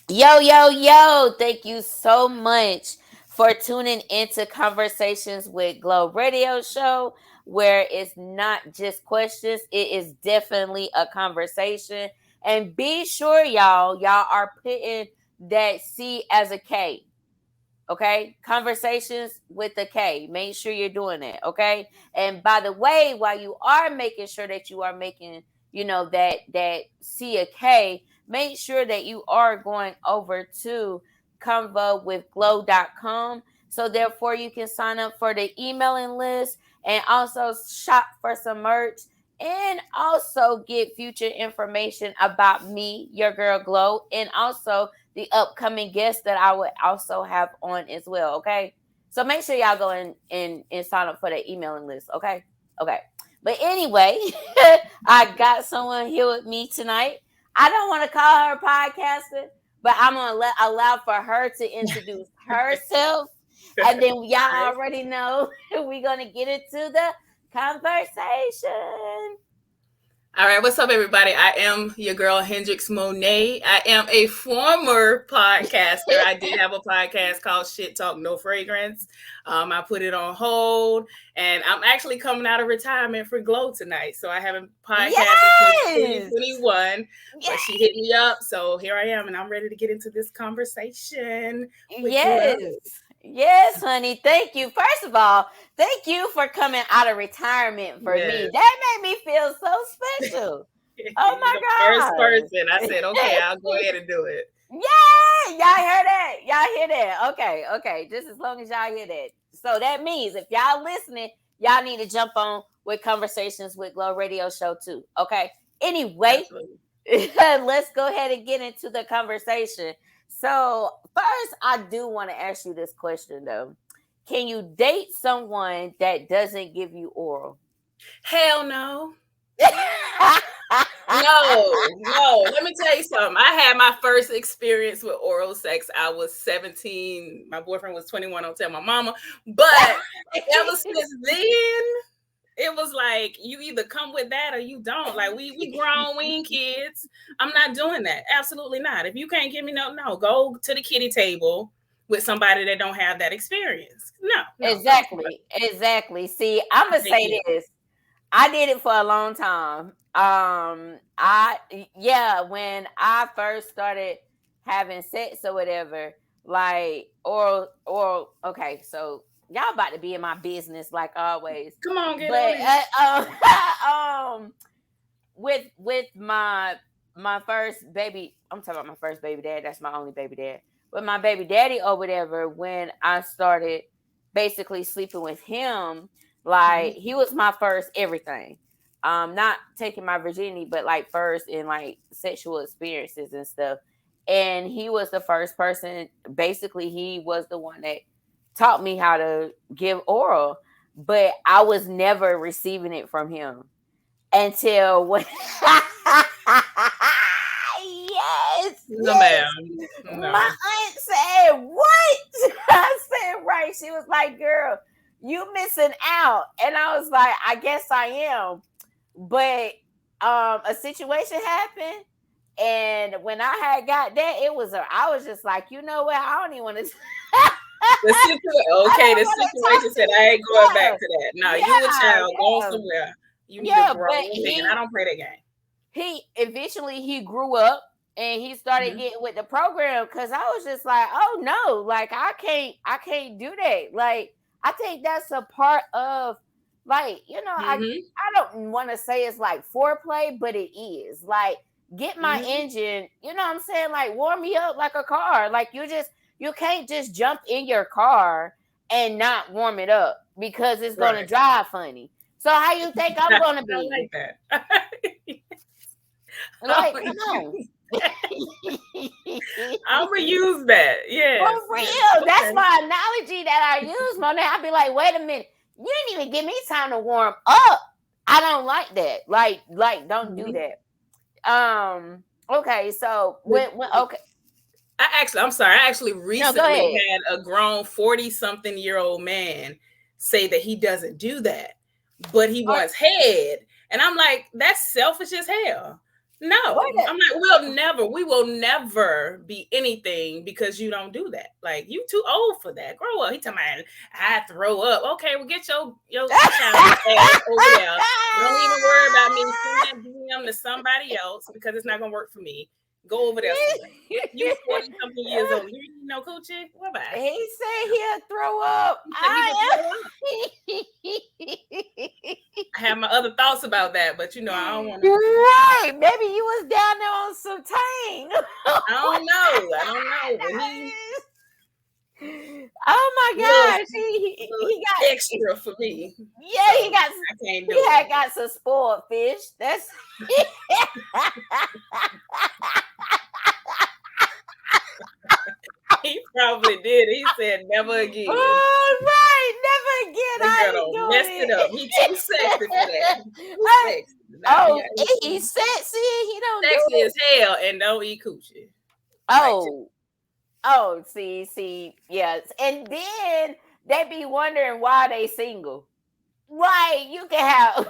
Yo, yo, yo. Thank you so much for tuning into Conversations with Glo radio show, where it's not just questions, it is definitely a conversation. And be sure, y'all are putting that C as a K. Okay, conversations with a K. Make sure you're doing it. Okay, and by the way, while you are making sure that you are making, that C a K, make sure that you are going over to convowithglow.com. So therefore, you can sign up for the emailing list and also shop for some merch and also get future information about me, your girl Glow, and also the upcoming guests that I would also have on as well. Okay. So make sure y'all go and sign up for the emailing list. Okay. Okay. But anyway, I got someone here with me tonight. I don't want to call her a podcaster, but I'm gonna allow for her to introduce herself. And then y'all already know we're gonna get into the conversation. All right, what's up, everybody? I am your girl, Hendrix Monae. I am a former podcaster. I did have a podcast called Shit Talk No Fragrance. I put it on hold, and I'm actually coming out of retirement for Glow tonight. So I haven't podcasted since Yes. 2021, but Yes. she hit me up. So here I am, and I'm ready to get into this conversation with Glow. Yes. Yes, honey. Thank you. First of all, thank you for coming out of retirement for me. Yes. That made me feel so special. Oh You're the first my person. I said, okay, I'll go ahead and do it. Yeah, y'all hear that? Y'all hear that? Okay, okay. Just as long as y'all hear that. So that means if y'all listening, y'all need to jump on with Conversations with Glow radio show too. Okay. Anyway, Absolutely. let's go ahead and get into the conversation. So first, I do want to ask you this question though. Can you date someone that doesn't give you oral? Hell no. No. Let me tell you something. I had my first experience with oral sex. I was 17. My boyfriend was 21. Don't tell my mama. But ever since then, it was like you either come with that or you don't. Like we grown, we ain't kids. I'm not doing that. Absolutely not. If you can't give me no, go to the kiddie table with somebody that don't have that experience. No, don't. Exactly. See, I'm gonna Thank say you. this. I did it for a long time. I yeah, when I first started having sex or whatever, like okay, so y'all about to be in my business like always. Come on, get on But it. with my first baby, I'm talking about my first baby dad, that's my only baby dad. With my baby daddy or whatever, when I started basically sleeping with him, like he was my first everything. Not taking my virginity, but like first in like sexual experiences and stuff. And he was the first person, basically he was the one that taught me how to give oral, but I was never receiving it from him until when yes, No, yes. ma'am. My No. aunt said, "What?" I said, "Right." She was like, "Girl, you missing out." And I was like, "I guess I am." But a situation happened, and when I had got that, I was just like, you know what? I don't even want to. The situation, I okay, don't the want to talk situation to said, I you. ain't going back Yeah, to that. No, you a yeah, child going yeah, somewhere. You need a yeah. But grown man. I don't play that game. he eventually he grew up and he started Mhm. getting with the program because I was just like, oh no, like I can't do that. Like I think that's a part of like, Mhm. I don't want to say it's like foreplay, but it is. Like get my Mhm. engine, you know what I'm saying? Like warm me up like a car. Like you can't just jump in your car and not warm it up because it's gonna Right. drive funny. So how you think I'm gonna I be? like that. I'm Like, gonna come on. use that. I'm gonna use that. For Yes. Yes. real. That's Okay. my analogy that I use, Monet. I'd be like, wait a minute. You didn't even give me time to warm up. I don't like that. Don't do Mhm. that. Okay, so But okay. I'm sorry. I actually No, go recently ahead. had a grown 40-something-year-old man say that he doesn't do that, but he Are, wants head. And I'm like, that's selfish as hell. No, I'm like, we will never be anything because you don't do that. Like, you too old for that. Grow up. He talking about, I throw up. Okay, well, get your child ass over there. Don't even worry about me sending DM to somebody else because it's not gonna work for me. Go over there somewhere. You 40 something years old. You need no coochie? What about? He said he'll throw up. He said he would throw up. I have my other thoughts about that, but I don't want to. Right. Maybe you was down there on some tang. I don't know. But oh my gosh. He got extra for me. Yeah, so he got I can't do he had it. got some spoiled fish. That's He probably did. He said never again. Oh, right, never again. I ain't doing messed it up. He too sexy for that. Too sexy. He's sexy. He don't sexy do as hell and don't eat coochie. See, yes. And then they be wondering why they single. Right, you can have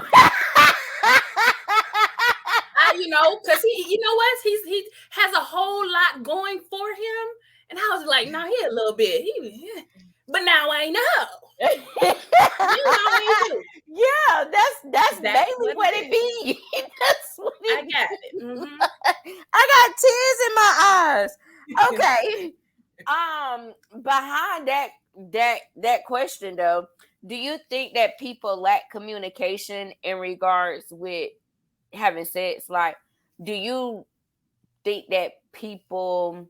because he has a whole lot going for him. And I was like, no, he a little bit. But now I know. Yeah, that's mainly what it be. That's what it I got it. Mm-hmm. I got tears in my eyes. Okay. Behind that question though, do you think that people lack communication in regards with having sex? Like, do you think that people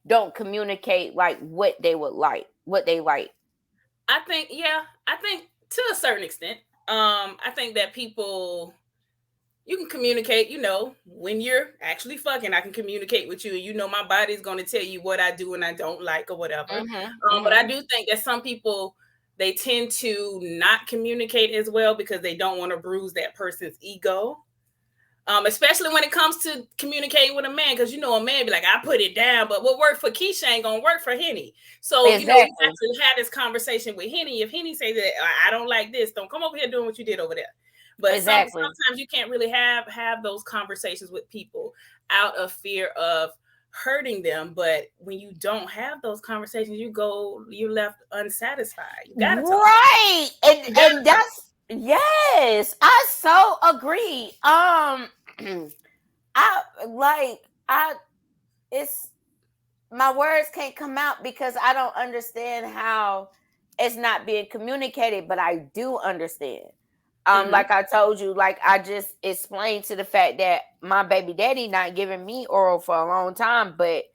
don't communicate like what they would like, what they like? I think to a certain extent. I think that people, you can communicate, when you're actually fucking, I can communicate with you. And my body's going to tell you what I do and I don't like or whatever. Mm-hmm. But I do think that some people, they tend to not communicate as well because they don't want to bruise that person's ego. Especially when it comes to communicating with a man, because a man be like, I put it down, but what worked for Keisha ain't gonna work for Henny. So exactly. You have to have this conversation with Henny. If Henny says that I don't like this, don't come over here doing what you did over there. But exactly. Sometimes you can't really have those conversations with people out of fear of hurting them. But when you don't have those conversations, you're left unsatisfied. You gotta talk. Right, and that's yes, I so agree. It's my words can't come out because I don't understand how it's not being communicated, but I do understand. Like I told you, like I just explained to the fact that my baby daddy not giving me oral for a long time, but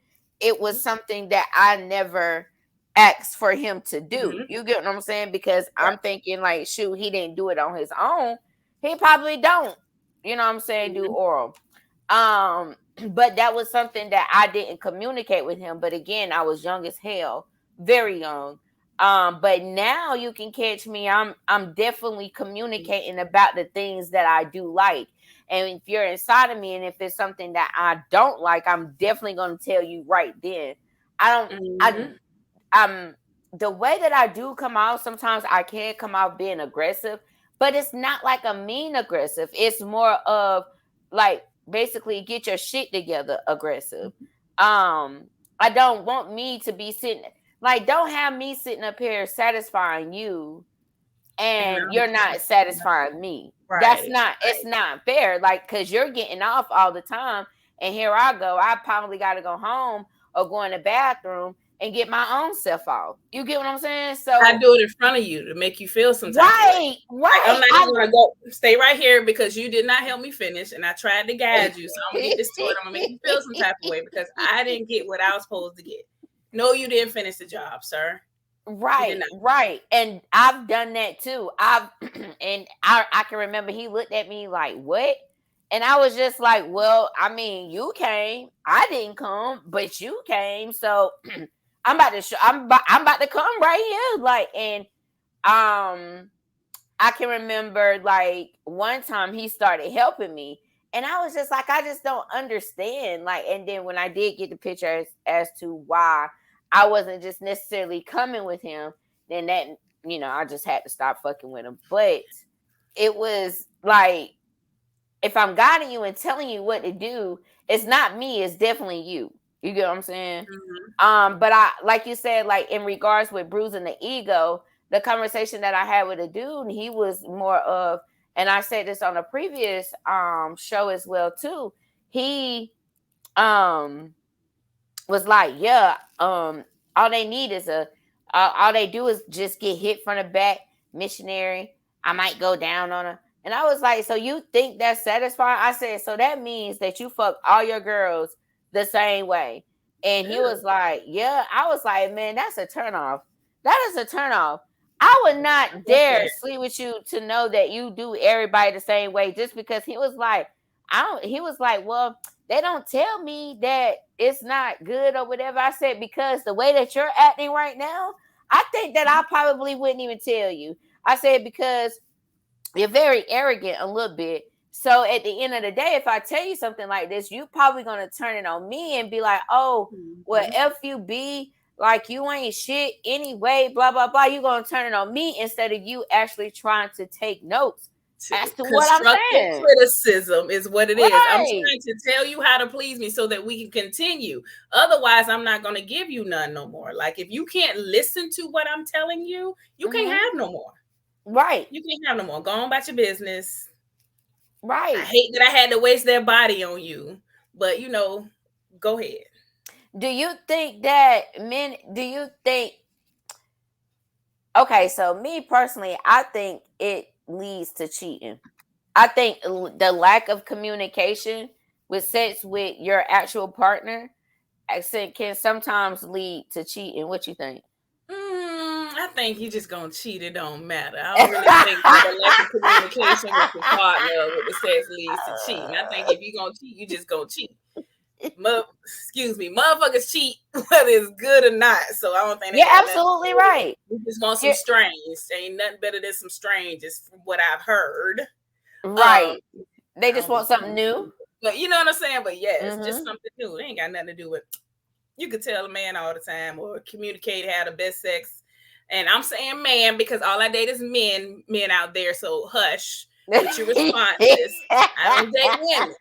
it was something that I never asked for him to do. You get what I'm saying? Because I'm thinking like, shoot, he didn't do it on his own. He probably don't, you know what I'm saying, do oral. But that was something that I didn't communicate with him. But again, I was young as hell, very young. But now you can catch me. I'm definitely communicating about the things that I do like. And if you're inside of me and if it's something that I don't like, I'm definitely going to tell you right then. The way that I do come out, sometimes I can come out being aggressive, but it's not like a mean aggressive. It's more of like basically get your shit together aggressive. I don't want me to be sitting like, don't have me sitting up here satisfying you and you're not satisfying me. Right, That's not, it's not fair. Like, cause you're getting off all the time. And here I go. I probably got to go home or go in the bathroom and get my own self off. You get what I'm saying? So I do it in front of you to make you feel some type of way. Right. I'm not even gonna go stay right here because you did not help me finish and I tried to guide you. So I'm gonna get this to it. I'm gonna make you feel some type of way because I didn't get what I was supposed to get. No, you didn't finish the job, sir. Right. And I've done that too. I can remember he looked at me like, what? And I was just like, well, I mean, you came. I didn't come, but you came. So I'm about to come right here. Like, and I can remember like one time he started helping me. And I was just like, I just don't understand. Like, and then when I did get the picture as to why I wasn't just necessarily coming with him, then that, I just had to stop fucking with him. But it was like, if I'm guiding you and telling you what to do, it's not me, it's definitely you. You get what I'm saying? But I, like you said, like in regards with bruising the ego, the conversation that I had with a dude, he was more of, and I said this on a previous show as well too. He was like, yeah, all they need is all they do is just get hit from the back, missionary. I might go down on her. And I was like, so you think that's satisfying? I said, so that means that you fuck all your girls the same way. And he was like, yeah. I was like, man, that's a turnoff. That is a turnoff. I would not dare sleep with you to know that you do everybody the same way, just because he was like, he was like, well, they don't tell me that it's not good or whatever. I said, because the way that you're acting right now, I think that I probably wouldn't even tell you. I said, because you're very arrogant a little bit. So at the end of the day, if I tell you something like this, you probably going to turn it on me and be like, oh, well, F you be, like you ain't shit anyway, blah, blah, blah. You're going to turn it on me instead of you actually trying to take notes as to what I'm saying. Criticism is what it is. I'm trying to tell you how to please me so that we can continue. Otherwise, I'm not going to give you none no more. Like if you can't listen to what I'm telling you, you can't have no more. Right. You can't have no more. Go on about your business. Right. I hate that I had to waste their body on you, but you know, go ahead. Do you think that okay, so me personally, I think it leads to cheating. I think the lack of communication with sex with your actual partner can sometimes lead to cheating. What you think? I think you just gonna cheat. It don't matter. I don't really think the lack of communication with your partner with the sex leads to cheating. I think if you gonna cheat, you just gonna cheat. Excuse me, motherfuckers cheat whether it's good or not. So I don't think you're absolutely right. We just want some strange. Ain't nothing better than some strangers, from what I've heard. Right. They just want something new. But you know what I'm saying? But yes, just something new. It ain't got nothing to do with. You could tell a man all the time or communicate, have the best sex. And I'm saying man because all I date is men out there. So hush with your responses. I don't date women.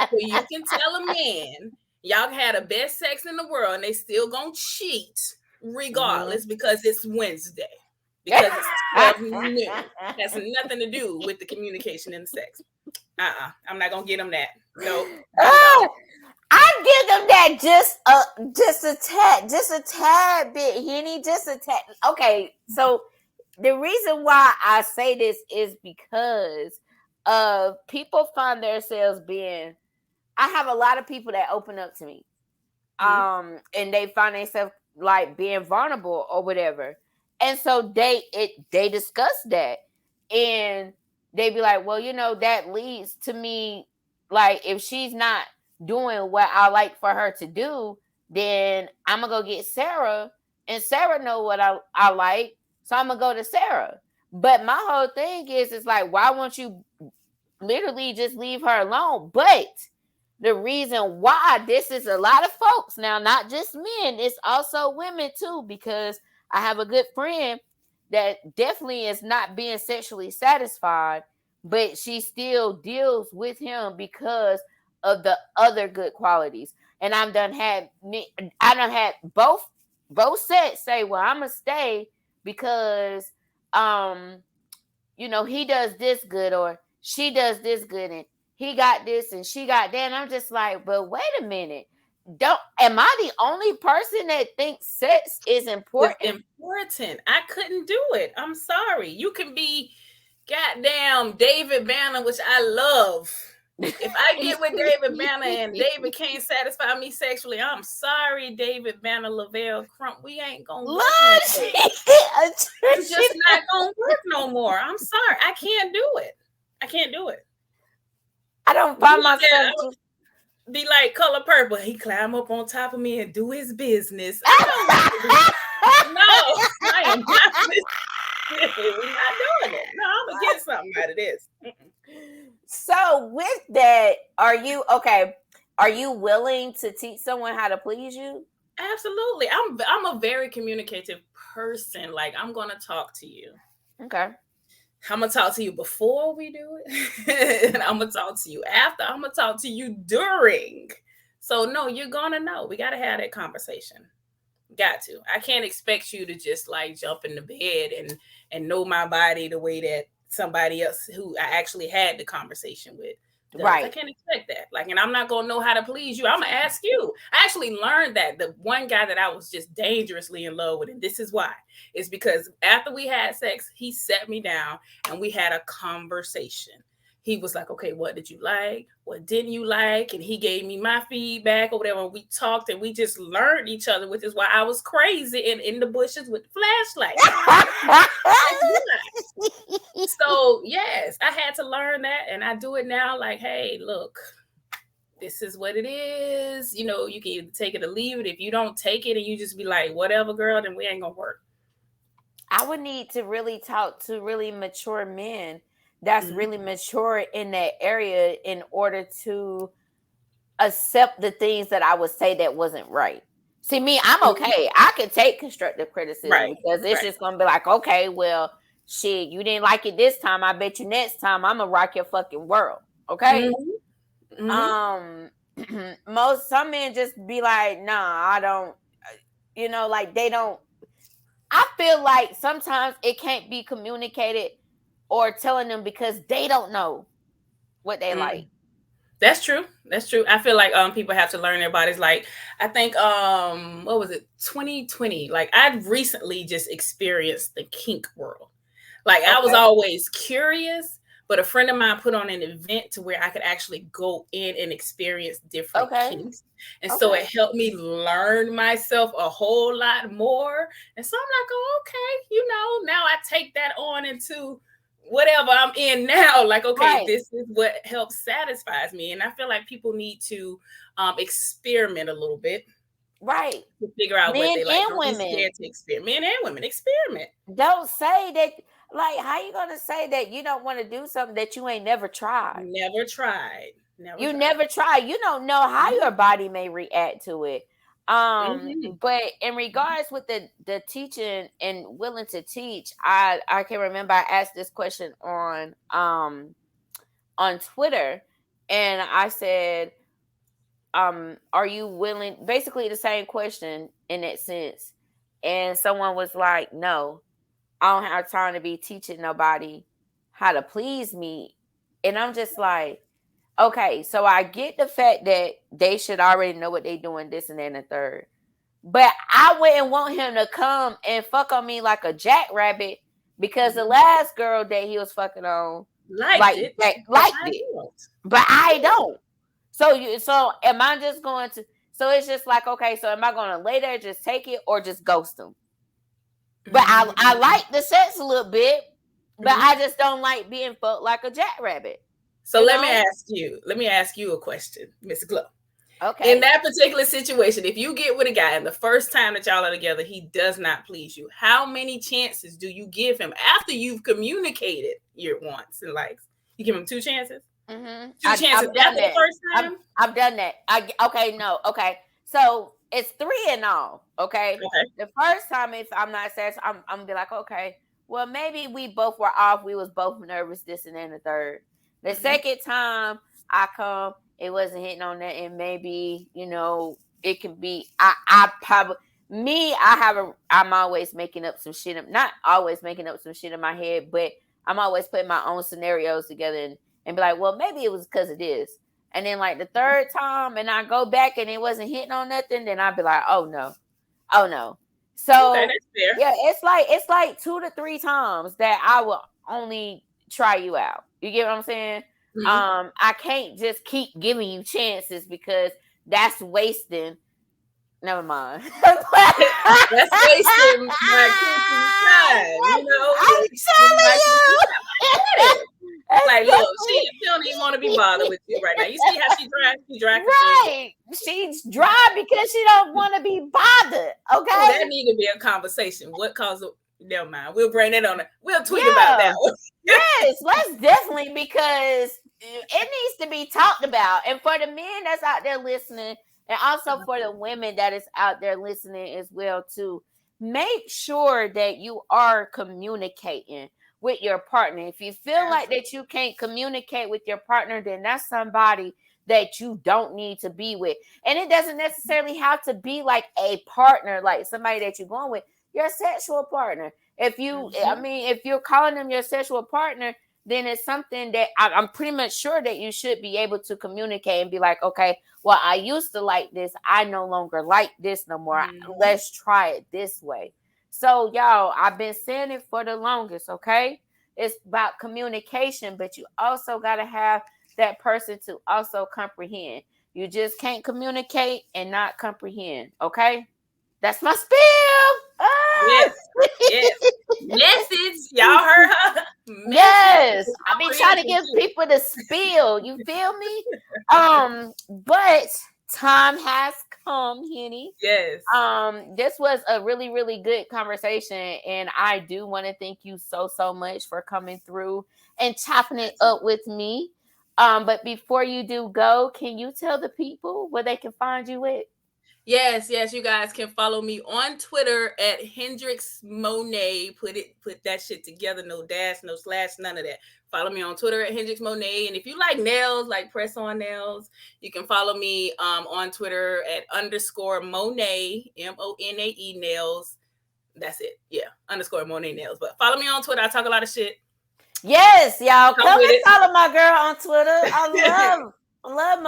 So you can tell a man y'all had the best sex in the world and they still gonna cheat regardless because it's Wednesday. Because it's 12 noon. Has nothing to do with the communication and the sex. I'm not gonna get them that. No. I give them that just a tad bit, Henny, just a tad. Okay, so the reason why I say this is because people find themselves being. I have a lot of people that open up to me, and they find themselves like being vulnerable or whatever, and so they discuss that, and they be like, well, you know, that leads to me, like if she's not doing what I like for her to do, then I'm gonna go get Sarah, and Sarah know what I like, so I'm gonna go to Sarah. But my whole thing is like, why won't you literally just leave her alone? But the reason why this is a lot of folks now, not just men, it's also women too, because I have a good friend that definitely is not being sexually satisfied, but she still deals with him because of the other good qualities. And I done had both sets say, well, I'm gonna stay because you know, he does this good or she does this good and he got this and she got that. And I'm just like, but wait a minute. Am I the only person that thinks sex is important? It's important. I couldn't do it. I'm sorry. You can be goddamn David Banner, which I love. If I get with David Banner and David can't satisfy me sexually, I'm sorry, David Banner, Lavelle Crump. We ain't gonna work. It's just not gonna work no more. I'm sorry. I can't do it. I don't find myself be like Color Purple. He climb up on top of me and do his business. No, I am not. We're not doing it. No, I'm gonna get something out of this. So with that, are you willing to teach someone how to please you? Absolutely. I'm a very communicative person. Like I'm gonna talk to you. Okay. I'm gonna talk to you before we do it, and I'm gonna talk to you after. I'm gonna talk to you during. So no, you're gonna know. We gotta have that conversation. Got to. I can't expect you to just like jump in the bed and know my body the way that somebody else who I actually had the conversation with does. I Right. can't expect that. Like, and I'm not gonna know how to please you. I'm gonna ask you. I actually learned that the one guy that I was just dangerously in love with, and this is why, is because after we had sex, he sat me down and we had a conversation. He was like, okay, what did you like? What didn't you like? And he gave me my feedback or whatever. We talked and we just learned each other, which is why I was crazy and in the bushes with the flashlight. So yes, I had to learn that, and I do it now. Like, hey, look, this is what it is. You know, you can either take it or leave it. If you don't take it and you just be like, whatever, girl, then we ain't gonna work. I would need to really talk to really mature men that's Mm-hmm. really mature in that area in order to accept the things that I would say that wasn't right. See, me, I'm Mm-hmm. okay. I can take constructive criticism Right, because it's right. just gonna be like, okay, well, shit, you didn't like it this time. I bet you next time I'm gonna rock your fucking world. Okay. Mm-hmm. Mm-hmm. Um, some men just be like, nah, I don't. Like they don't. I feel like sometimes it can't be communicated or telling them because they don't know what they Mm. like. That's true. That's true. I feel like people have to learn their bodies. Like I think what was it, 2020? Like I'd recently just experienced the kink world. Like I was Okay. always curious, but a friend of mine put on an event to where I could actually go in and experience different Okay. kinks. And so Okay. it helped me learn myself a whole lot more. And so I'm like, oh, okay, now I take that on into whatever I'm in now. Like, okay, Right. this is what helps satisfies me. And I feel like people need to experiment a little bit Right. to figure out what Men they like. and Don't be women. scared to experiment. Men and women, experiment. Don't say that. Like, how you gonna say that you don't want to do something that you ain't never tried? Never tried. Never You tried. never tried. You don't know how your body may react to it. Mm-hmm. But in regards with the teaching and willing to teach, I can remember I asked this question on Twitter, and I said, are you willing, basically the same question in that sense, and someone was like, no, I don't have time to be teaching nobody how to please me. And I'm just like, okay, so I get the fact that they should already know what they're doing, this and that and the third, but I wouldn't want him to come and fuck on me like a jackrabbit because the last girl that he was fucking on Liked it, but liked I it, don't. but I Yeah. don't. So am I just going to? So it's just like, okay, so am I going to lay there, just take it, or just ghost him? But I Mm-hmm. like the sex a little bit, but Mm-hmm. I just don't like being fucked like a jackrabbit. So You let me know? ask you. Let me ask you a question, Miss Glo. In Okay. that particular situation, if you get with a guy and the first time that y'all are together, he does not please you, how many chances do you give him after you've communicated your wants and likes? You give him two chances? Mm-hmm. Two chances I've done after the that. first I've time? I've done that. Okay, no, okay. So it's three in all. Okay. Okay. The first time, if I'm not satisfied, I'm gonna be like, okay, well, maybe we both were off. We was both nervous, this and then the third. The Mm-hmm. second time I come, it wasn't hitting on that, and maybe it can be. I probably me. I'm always making up some shit. Not always making up some shit in my head, but I'm always putting my own scenarios together and be like, well, maybe it was because of this. And then like the third time, and I go back and it wasn't hitting on nothing, then I'd be like, oh no, oh no. Okay, So that's fair. yeah, it's like 2 to 3 times that I will only try you out. You get what I'm saying? Mm-hmm. I can't just keep giving you chances because that's wasting. Never mind. That's wasting my kid's time, I'm wasting my telling kid's you. time. I get it. Like, look, Especially she don't even want to be bothered with you right now. You see how she dry? She dry because she ain't. right. She's dry because she don't want to be bothered. Oh, that Okay. need to be a conversation. What caused? Never mind. We'll bring it on. We'll tweet about that Yeah. one. Yes. Let's definitely, because it needs to be talked about. And for the men that's out there listening, and also for the women that is out there listening as well too, make sure that you are communicating. with your partner. If you feel like that you can't communicate with your partner, then that's somebody that you don't need to be with. And it doesn't necessarily have to be like a partner, like somebody that you're going with, your sexual partner. If you, I mean, if you're calling them your sexual partner, then it's something that I'm pretty much sure that you should be able to communicate and be like, okay, well, I used to like this. I no longer like this no more. Let's try it this way. So, y'all, I've been saying it for the longest, okay? It's about communication, but you also got to have that person to also comprehend. You just can't communicate and not comprehend, okay? That's my spiel. Yes. Yes. Message. Y'all heard her. Message. Yes. I be trying to give people the spiel. You feel me? But time has come, Henny. Yes. This was a really, really good conversation, and I do want to thank you so much for coming through and chopping it up with me. But before you do go, can you tell the people where they can find you at? Yes, you guys can follow me on Twitter at Hendrix Monae. Put that shit together, no dash, no slash, none of that. Follow me on Twitter at Hendrix Monae. And if you like nails, like press on nails, you can follow me on Twitter at _Monae, Monae nails. That's it. Yeah, _Monae nails. But follow me on Twitter. I talk a lot of shit. Yes, y'all. Come and follow my girl on Twitter. I love I'm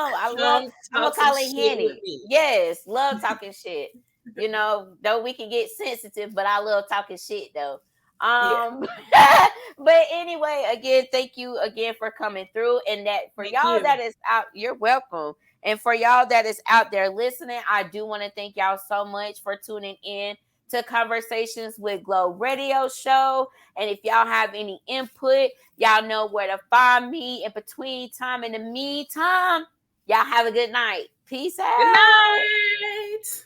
gonna call it Henny. Yes, love talking shit. You know, though we can get sensitive, but I love talking shit though. But anyway, again, thank you again for coming through. And that for y'all that is out, you're welcome. And for y'all that is out there listening, I do want to thank y'all so much for tuning in to Conversations with Glo radio show. And if y'all have any input, y'all know where to find me in between time. In the meantime, y'all have a good night. Peace out. Good night.